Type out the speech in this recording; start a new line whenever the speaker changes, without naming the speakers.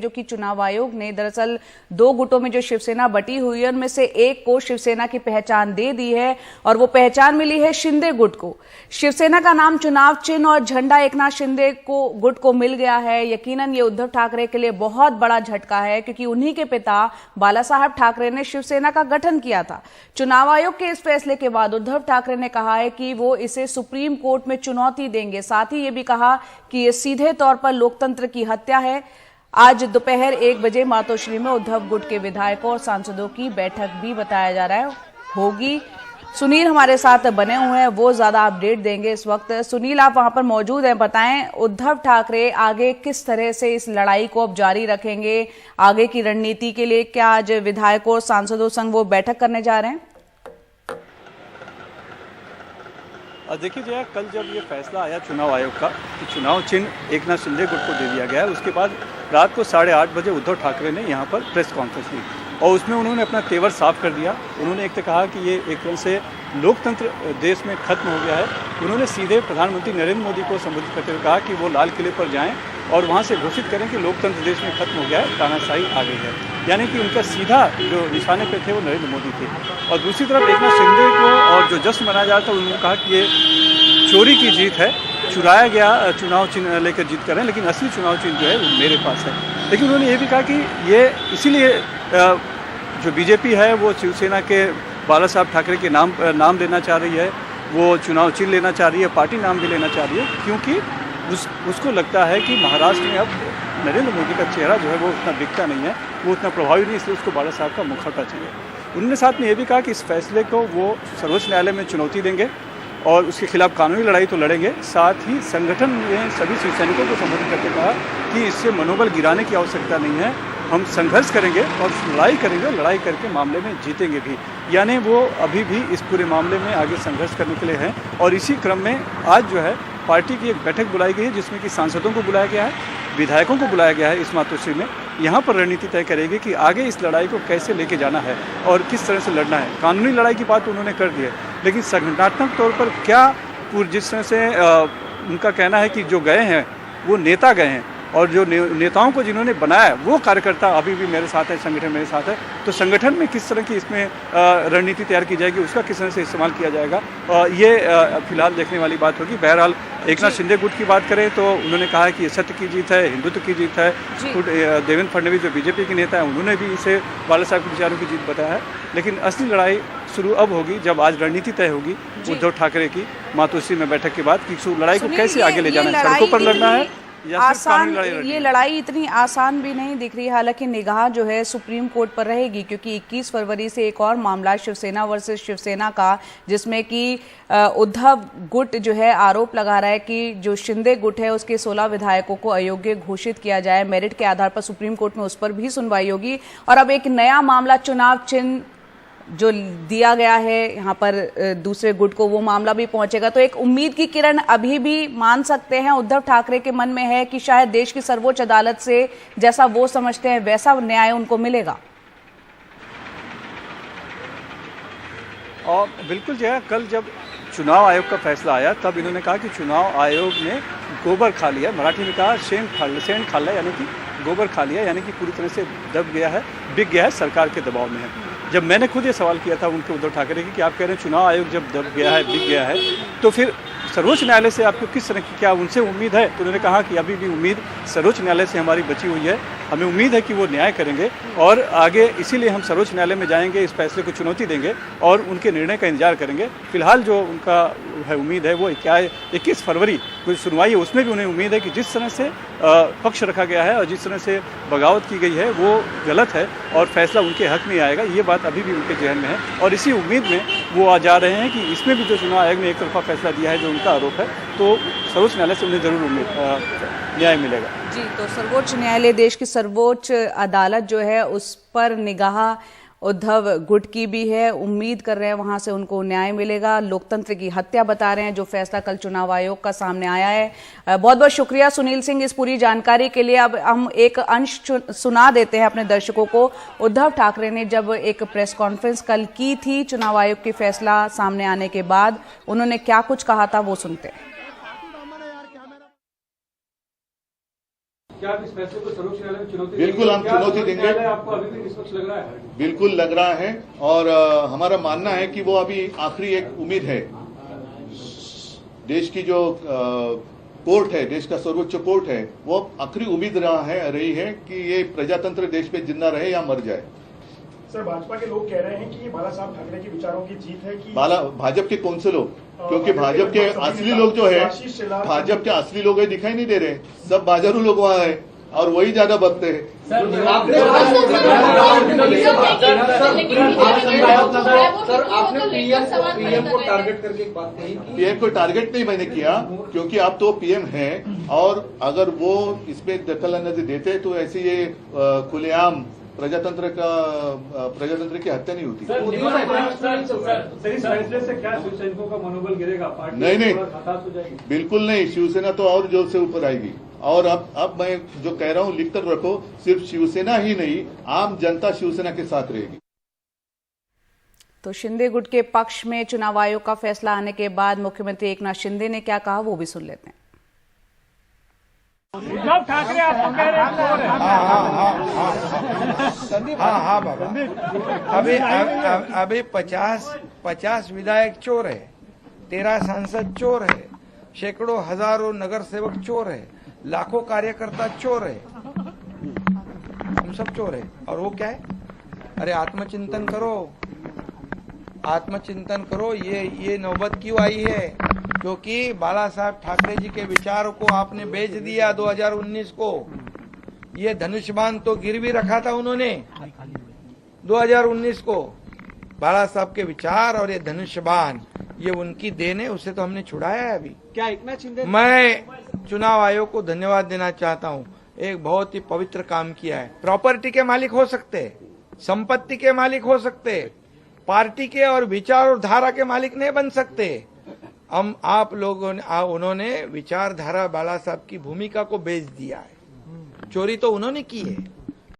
जो कि चुनाव आयोग ने दरअसल 2 गुटों में जो शिवसेना बटी हुई है उनमें से एक को शिवसेना की पहचान दे दी है और वो पहचान मिली है शिंदे गुट को। शिवसेना का नाम, चुनाव चिन्ह और झंडा एकनाथ शिंदे को गुट को मिल गया है। यकीनन ये उद्धव ठाकरे के लिए बहुत बड़ा झटका है क्योंकि उन्हीं के पिता बाला साहब ठाकरे ने शिवसेना का गठन किया था। चुनाव आयोग के इस फैसले के बाद उद्धव ठाकरे ने कहा है कि वो इसे सुप्रीम कोर्ट में चुनौती देंगे। साथ ही ये भी कहा कि ये सीधे तौर पर लोकतंत्र की हत्या है। आज दोपहर 1 बजे मातोश्री में उद्धव गुट के विधायकों और सांसदों की बैठक भी बताया जा रहा है होगी। सुनील हमारे साथ बने हुए हैं, वो ज्यादा अपडेट देंगे इस वक्त। सुनील, आप वहां पर मौजूद हैं, बताएं उद्धव ठाकरे आगे किस तरह से इस लड़ाई को अब जारी रखेंगे, आगे की रणनीति के लिए क्या आज विधायकों और सांसदों संग वो बैठक करने जा रहे हैं?
देखिए जया, कल जब ये फैसला आया चुनाव आयोग का कि चुनाव चिन्ह एकनाथ शिंदे गुट को दे दिया गया है, उसके बाद रात को 8:30 बजे उद्धव ठाकरे ने यहाँ पर प्रेस कॉन्फ्रेंस ली और उसमें उन्होंने अपना तेवर साफ कर दिया। उन्होंने एक तो कहा कि ये एक तरह से लोकतंत्र देश में खत्म हो गया है। उन्होंने सीधे प्रधानमंत्री नरेंद्र मोदी को संबोधित करते हुए कहा कि वो लाल किले पर जाएं और वहाँ से घोषित करें कि लोकतंत्र देश में खत्म हो गया है, तानाशाही आ गई है। यानी कि उनका सीधा जो निशाने पे थे वो नरेंद्र मोदी थे। और दूसरी तरफ एकनाथ शिंदे को और जो जश्न मनाया जा रहा था, उन्होंने कहा कि ये चोरी की जीत है, चुराया गया चुनाव चिन्ह लेकर जीत करें, लेकिन असली चुनाव चिन्ह जो है वो मेरे पास है। लेकिन उन्होंने ये भी कहा कि ये इसीलिए जो बीजेपी है वो शिवसेना के बाला साहब ठाकरे के नाम लेना चाह रही है, वो चुनाव चिन्ह लेना चाह रही है, पार्टी नाम भी लेना चाह रही है, क्योंकि उसको लगता है कि महाराष्ट्र में अब नरेंद्र मोदी का चेहरा जो है वो उतना दिखता नहीं है, वो उतना प्रभावी नहीं, इसलिए उसको बाला साहब का मुखौटा चाहिए। उन्होंने साथ में ये भी कहा कि इस फैसले को वो सर्वोच्च न्यायालय में चुनौती देंगे और उसके खिलाफ कानूनी लड़ाई तो लड़ेंगे। साथ ही संगठन ने सभी शिव सैनिकों को संबोधित करके कहा कि इससे मनोबल गिराने की आवश्यकता नहीं है, हम संघर्ष करेंगे और लड़ाई करेंगे, लड़ाई करके मामले में जीतेंगे भी। यानी वो अभी भी इस पूरे मामले में आगे संघर्ष करने के लिए हैं। और इसी क्रम में आज जो है पार्टी की एक बैठक बुलाई गई है जिसमें कि सांसदों को बुलाया गया है, विधायकों को बुलाया गया है इस मातोश्री में। यहाँ पर रणनीति तय करेगी कि आगे इस लड़ाई को कैसे लेके जाना है और किस तरह से लड़ना है। कानूनी लड़ाई की बात उन्होंने कर दी है, लेकिन संगठनात्मक तौर पर क्या जिस तरह से उनका कहना है कि जो गए हैं वो नेता गए हैं और जो नेताओं को जिन्होंने बनाया वो कार्यकर्ता अभी भी मेरे साथ है, संगठन मेरे साथ है, तो संगठन में किस तरह की इसमें रणनीति तैयार की जाएगी, उसका किस तरह से इस्तेमाल किया जाएगा, ये फिलहाल देखने वाली बात होगी। बहरहाल एकनाथ शिंदे गुट की बात करें तो उन्होंने कहा है कि ये सत्य की जीत है, हिंदुत्व की जीत है। खुद देवेंद्र फडणवीस जो बीजेपी के नेता हैं उन्होंने भी इसे बाला साहब के विचारों की जीत बताया है। लेकिन असली लड़ाई शुरू अब होगी जब आज रणनीति तय होगी उद्धव ठाकरे की मातोश्री में बैठक के बाद कि लड़ाई को कैसे आगे ले जाना है, सड़कों पर लड़ना है।
आसान ये लड़ाई इतनी आसान भी नहीं दिख रही। हालांकि निगाह जो है सुप्रीम कोर्ट पर रहेगी क्योंकि 21 फरवरी से एक और मामला शिवसेना वर्सेस शिवसेना का, जिसमें कि उद्धव गुट जो है आरोप लगा रहा है कि जो शिंदे गुट है उसके 16 विधायकों को अयोग्य घोषित किया जाए। मेरिट के आधार पर सुप्रीम कोर्ट में उस पर भी सुनवाई होगी। और अब एक नया मामला चुनाव चिन्ह जो दिया गया है यहाँ पर दूसरे गुट को, वो मामला भी पहुंचेगा। तो एक उम्मीद की किरण अभी भी मान सकते हैं उद्धव ठाकरे के मन में है कि शायद देश की सर्वोच्च अदालत से जैसा वो समझते हैं वैसा न्याय उनको मिलेगा।
और बिल्कुल जो है कल जब चुनाव आयोग का फैसला आया तब इन्होंने कहा कि चुनाव आयोग ने गोबर खा लिया, मराठी में कहा शेण खा लिया, यानी कि गोबर खा लिया, यानी कि पूरी तरह से दब गया है, बिक गया है, सरकार के दबाव में है। जब मैंने खुद ये सवाल किया था उनके उद्धव ठाकरे की कि आप कह रहे हैं चुनाव आयोग जब दब गया है, बिक गया है, तो फिर सर्वोच्च न्यायालय से आपको किस तरह की क्या उनसे उम्मीद है? तो उन्होंने कहा कि अभी भी उम्मीद सर्वोच्च न्यायालय से हमारी बची हुई है, हमें उम्मीद है कि वो न्याय करेंगे और आगे इसीलिए हम सर्वोच्च न्यायालय में जाएंगे, इस फैसले को चुनौती देंगे और उनके निर्णय का इंतजार करेंगे। फिलहाल जो उनका है उम्मीद है वो क्या है, 21 फरवरी कोई सुनवाई है, उसमें भी उन्हें उम्मीद है कि जिस तरह से पक्ष रखा गया है और जिस तरह से बगावत की गई है वो गलत है और फैसला उनके हक में आएगा। ये बात अभी भी उनके जहन में है और इसी उम्मीद में वो आ जा रहे हैं कि इसमें भी जो चुनाव आयोग ने एक तरफा फैसला दिया है जो उनका आरोप है, तो सर्वोच्च न्यायालय से उन्हें जरूर न्याय मिलेगा।
जी, तो सर्वोच्च न्यायालय, देश की सर्वोच्च अदालत जो है उस पर निगाह उद्धव गुट की भी है। उम्मीद कर रहे हैं वहां से उनको न्याय मिलेगा। लोकतंत्र की हत्या बता रहे हैं जो फैसला कल चुनाव आयोग का सामने आया है। बहुत बहुत शुक्रिया सुनील सिंह इस पूरी जानकारी के लिए। अब हम एक अंश सुना देते हैं अपने दर्शकों को। उद्धव ठाकरे ने जब एक प्रेस कॉन्फ्रेंस कल की थी चुनाव आयोग के फैसला सामने आने के बाद, उन्होंने क्या कुछ कहा था वो सुनते हैं।
क्या आप इस फैसले को सर्वोच्च न्यायालय में चुनौती
बिल्कुल हम चुनौती देंगे।
आपको अभी भी निष्पक्ष लग रहा है?
बिल्कुल लग रहा है और हमारा मानना है कि वो अभी आखिरी एक उम्मीद है। देश की जो कोर्ट है, देश का सर्वोच्च कोर्ट है, वो आखिरी उम्मीद रही है कि ये प्रजातंत्र देश पे जिंदा रहे या मर जाए।
सर, भाजपा के लोग कह रहे हैं कि ये बाला साहब ठाकरे के विचारों की जीत है कि
भाजपा के कौन से लोग? क्योंकि भाजपा के असली लोग जो है, भाजपा के असली लोग है दिखाई नहीं दे रहे, सब बाजारू लोग वहाँ है और वही ज्यादा बकते हैं।
आपने पीएम को टारगेट करके एक बात कही।
पीएम को टारगेट नहीं मैंने किया, क्योंकि आप तो पीएम हैं और अगर वो इसमें दखल अंदाजी देते तो ऐसे ये खुलेआम प्रजातंत्र की हत्या नहीं होती।
इस फैसले से क्या शिवसैनिकों का मनोबल गिरेगा? पार्टी
नहीं
हताश हो जाएगी?
बिल्कुल नहीं, शिवसेना तो और जोर से ऊपर आएगी। और अब मैं जो कह रहा हूँ लिख कर रखो, सिर्फ शिवसेना ही नहीं, आम जनता शिवसेना के साथ रहेगी।
तो शिंदे गुट के पक्ष में चुनाव आयोग का फैसला आने के बाद मुख्यमंत्री एकनाथ शिंदे ने क्या कहा, वो भी सुन लेते हैं।
उद्धव ठाकरे आपको कह रहे हैं
हाँ बाबा, अभी 50 विधायक चोर है, 13 सांसद चोर है, सैकड़ों हजारों नगर सेवक चोर है, लाखों कार्यकर्ता चोर है, हम सब चोर है। और वो क्या है? अरे आत्मचिंतन करो, ये नौबत क्यों आई है? क्योंकि बाला साहब ठाकरे जी के विचारों को आपने बेच दिया 2019 को। ये धनुष्यबाण तो गिरवी रखा था उन्होंने 2019 को। बाला साहब के विचार और ये धनुष्यबाण, ये उनकी देन है, उसे तो हमने छुड़ाया है अभी।
क्या एकनाथ शिंदे?
मैं चुनाव आयोग को धन्यवाद देना चाहता हूँ, एक बहुत ही पवित्र काम किया है। प्रॉपर्टी के मालिक हो सकते, संपत्ति के मालिक हो सकते, पार्टी के और विचार और धारा के मालिक नहीं बन सकते। हम आप लोगों ने उन्होंने विचारधारा बाला साहब की भूमिका को बेच दिया है। चोरी तो उन्होंने की है।